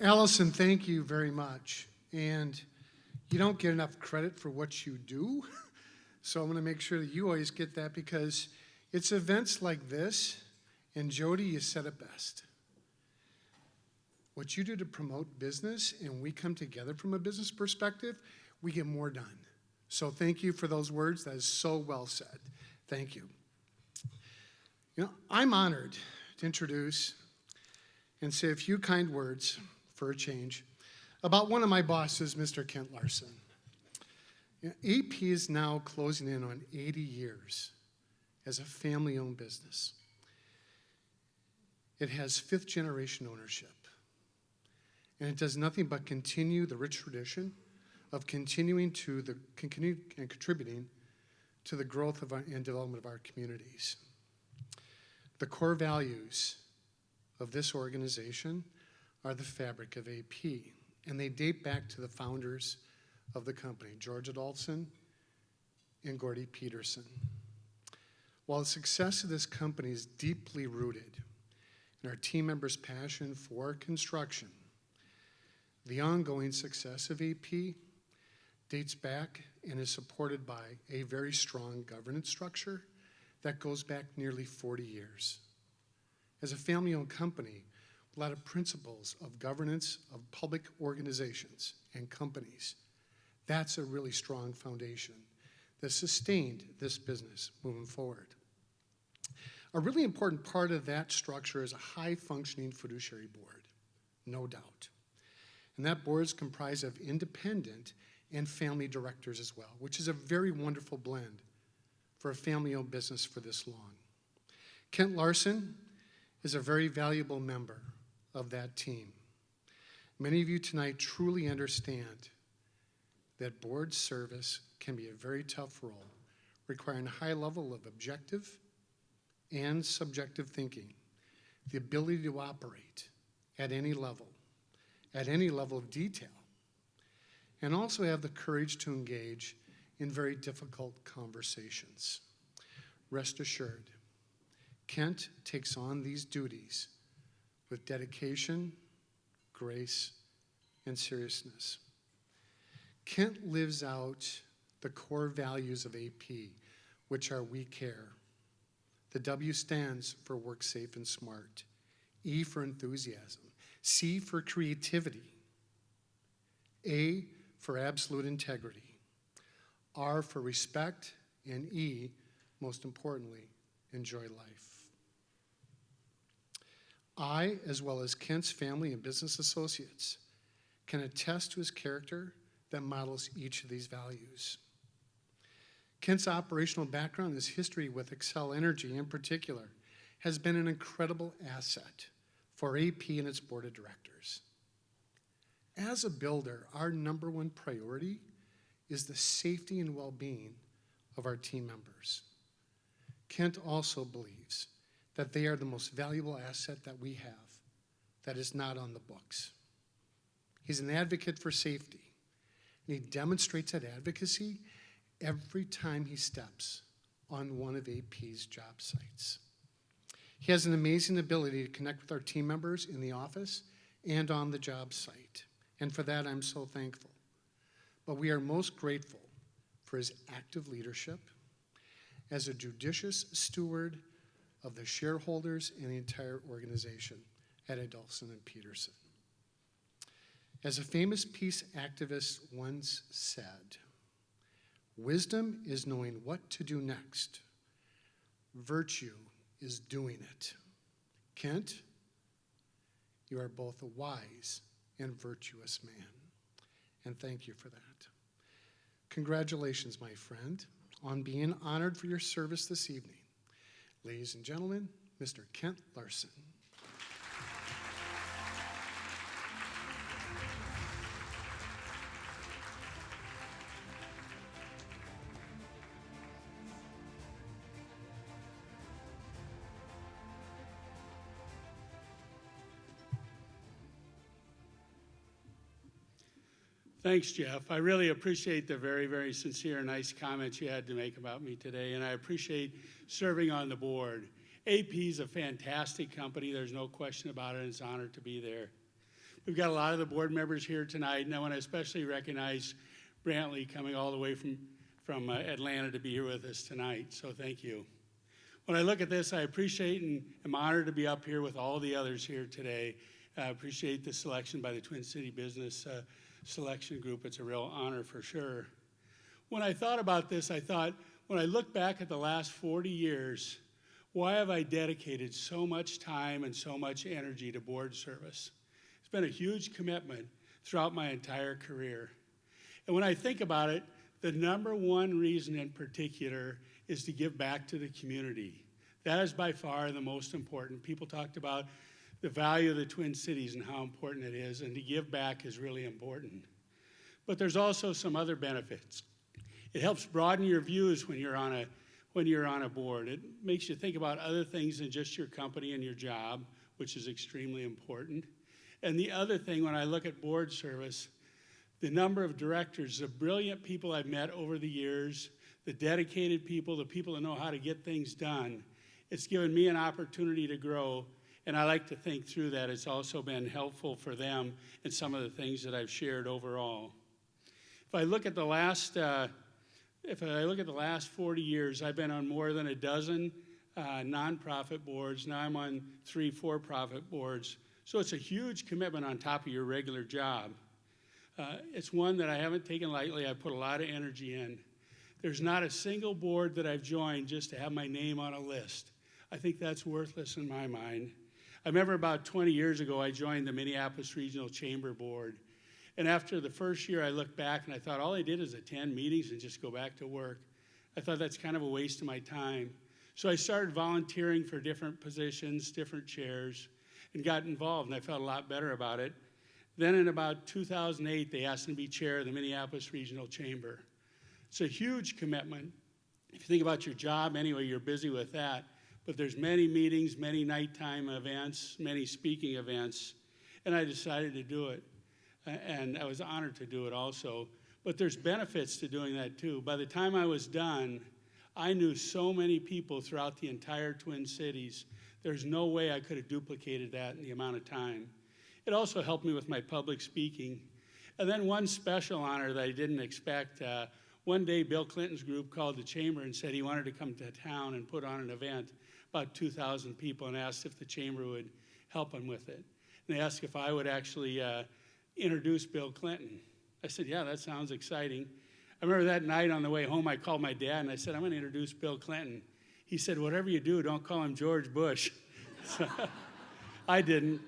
Allison, thank you very much. And you don't get enough credit for what you do. So I'm going to make sure that you always get that, because it's events like this, and Jody, you said it best. What you do to promote business, and we come together from a business perspective, we get more done. So thank you for those words. That is so well said. Thank you. You know, I'm honored to introduce and say a few kind words for a change about one of my bosses, Mr. Kent Larson. You know, AP is now closing in on 80 years as a family-owned business. It has fifth generation ownership, and it does nothing but continue the rich tradition of continuing and contributing to the growth of and development of our communities. The core values of this organization are the fabric of AP, and they date back to the founders of the company, George Adolphson and Gordy Peterson. While the success of this company is deeply rooted in our team members' passion for construction, the ongoing success of AP dates back and is supported by a very strong governance structure that goes back nearly 40 years. As a family-owned company, a lot of principles of governance of public organizations and companies, that's a really strong foundation that sustained this business moving forward. A really important part of that structure is a high-functioning fiduciary board, no doubt. And that board is comprised of independent and family directors as well, which is a very wonderful blend for a family-owned business for this long. Kent Larson is a very valuable member of that team. Many of you tonight truly understand that board service can be a very tough role, requiring a high level of objective and subjective thinking, the ability to operate at any level of detail, and also have the courage to engage in very difficult conversations. Rest assured, Kent takes on these duties with dedication, grace, and seriousness. Kent lives out the core values of AP, which are we care. The W stands for work safe and smart, E for enthusiasm, C for creativity, A for absolute integrity, R for respect, and E, most importantly, enjoy life. I, as well as Kent's family and business associates, can attest to his character that models each of these values. Kent's operational background, his history with Xcel Energy in particular, has been an incredible asset for AP and its board of directors. As a builder, our number one priority is the safety and well-being of our team members. Kent also believes that they are the most valuable asset that we have that is not on the books. He's an advocate for safety, and he demonstrates that advocacy every time he steps on one of AP's job sites. He has an amazing ability to connect with our team members in the office and on the job site, and for that I'm so thankful. But we are most grateful for his active leadership as a judicious steward of the shareholders and the entire organization at Adolphson and Peterson. As a famous peace activist once said, wisdom is knowing what to do next. Virtue is doing it. Kent, you are both a wise and virtuous man, and thank you for that. Congratulations, my friend, on being honored for your service this evening. Ladies and gentlemen, Mr. Kent Larson. Thanks, Jeff. I really appreciate the very, very sincere and nice comments you had to make about me today, and I appreciate serving on the board. AP is a fantastic company. There's no question about it. It's an honor to be there. We've got a lot of the board members here tonight, and I want to especially recognize Brantley coming all the way from Atlanta to be here with us tonight, so thank you. When I look at this, I appreciate and am honored to be up here with all the others here today. I appreciate the selection by the Twin City Business Selection Group. It's a real honor for sure. When I thought about this, I thought, when I look back at the last 40 years, why have I dedicated so much time and so much energy to board service? It's been a huge commitment throughout my entire career. And when I think about it, the number one reason in particular is to give back to the community. That is by far the most important. People talked about the value of the Twin Cities and how important it is, and to give back is really important. But there's also some other benefits. It helps broaden your views when you're on a board. It makes you think about other things than just your company and your job, which is extremely important. And the other thing, when I look at board service, the number of directors, the brilliant people I've met over the years, the dedicated people, the people that know how to get things done, it's given me an opportunity to grow, and I like to think through that. It's also been helpful for them in some of the things that I've shared overall. If I look at the last 40 years, I've been on more than a dozen nonprofit boards. Now I'm on 3 for-profit boards. So it's a huge commitment on top of your regular job. It's one that I haven't taken lightly. I put a lot of energy in. There's not a single board that I've joined just to have my name on a list. I think that's worthless in my mind. I remember about 20 years ago, I joined the Minneapolis Regional Chamber Board. And after the first year, I looked back and I thought all I did is attend meetings and just go back to work. I thought that's kind of a waste of my time. So I started volunteering for different positions, different chairs, and got involved, and I felt a lot better about it. Then in about 2008, they asked me to be chair of the Minneapolis Regional Chamber. It's a huge commitment. If you think about your job anyway, you're busy with that. But there's many meetings, many nighttime events, many speaking events, and I decided to do it. And I was honored to do it also. But there's benefits to doing that too. By the time I was done, I knew so many people throughout the entire Twin Cities. There's no way I could have duplicated that in the amount of time. It also helped me with my public speaking. And then one special honor that I didn't expect, one day Bill Clinton's group called the chamber and said he wanted to come to town and put on an event, about 2,000 people, and asked if the chamber would help him with it. And they asked if I would actually introduce Bill Clinton. I said, yeah, that sounds exciting. I remember that night on the way home, I called my dad and I said, I'm going to introduce Bill Clinton. He said, whatever you do, don't call him George Bush. So, I didn't.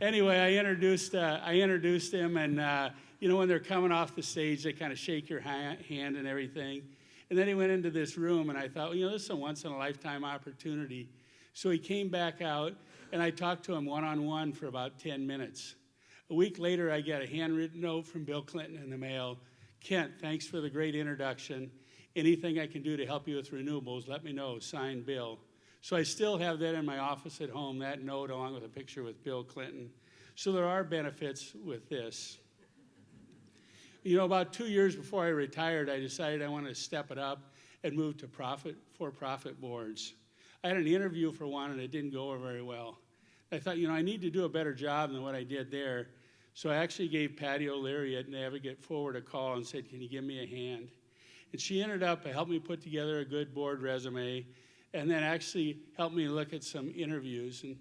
Anyway, I introduced him, and when they're coming off the stage, they kind of shake your hand and everything. And then he went into this room, and I thought, this is a once-in-a-lifetime opportunity. So he came back out, and I talked to him one-on-one for about 10 minutes. A week later, I get a handwritten note from Bill Clinton in the mail. Kent, thanks for the great introduction. Anything I can do to help you with renewables, let me know. Signed, Bill. So I still have that in my office at home, that note along with a picture with Bill Clinton. So there are benefits with this. About 2 years before I retired, I decided I wanted to step it up and move to for-profit boards. I had an interview for one, and it didn't go over very well. I thought, I need to do a better job than what I did there. So I actually gave Patty O'Leary at Navigate Forward a call and said, can you give me a hand? And she ended up helping me put together a good board resume, and then actually helped me look at some interviews. And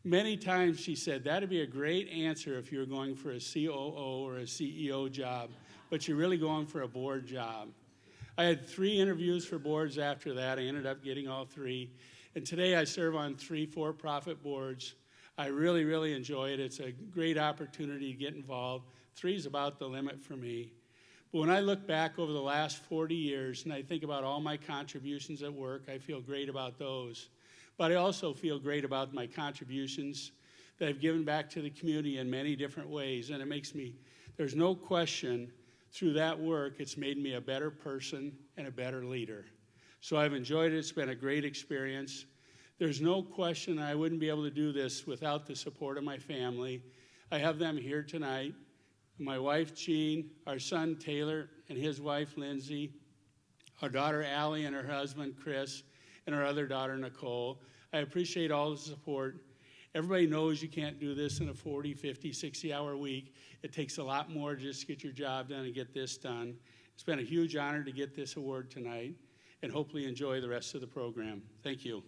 many times she said, that'd be a great answer if you were going for a COO or a CEO job, but you're really going for a board job. I had 3 interviews for boards after that. I ended up getting all 3. And today I serve on 3 for-profit boards. I really, really enjoy it. It's a great opportunity to get involved. 3 is about the limit for me. But when I look back over the last 40 years and I think about all my contributions at work, I feel great about those. But I also feel great about my contributions that I've given back to the community in many different ways. And it makes me, there's no question, through that work, it's made me a better person and a better leader. So I've enjoyed it. It's been a great experience. There's no question I wouldn't be able to do this without the support of my family. I have them here tonight. My wife, Jean, our son, Taylor, and his wife, Lindsay, our daughter, Allie, and her husband, Chris, and our other daughter, Nicole. I appreciate all the support. Everybody knows you can't do this in a 40, 50, 60-hour week. It takes a lot more just to get your job done and get this done. It's been a huge honor to get this award tonight, and hopefully enjoy the rest of the program. Thank you.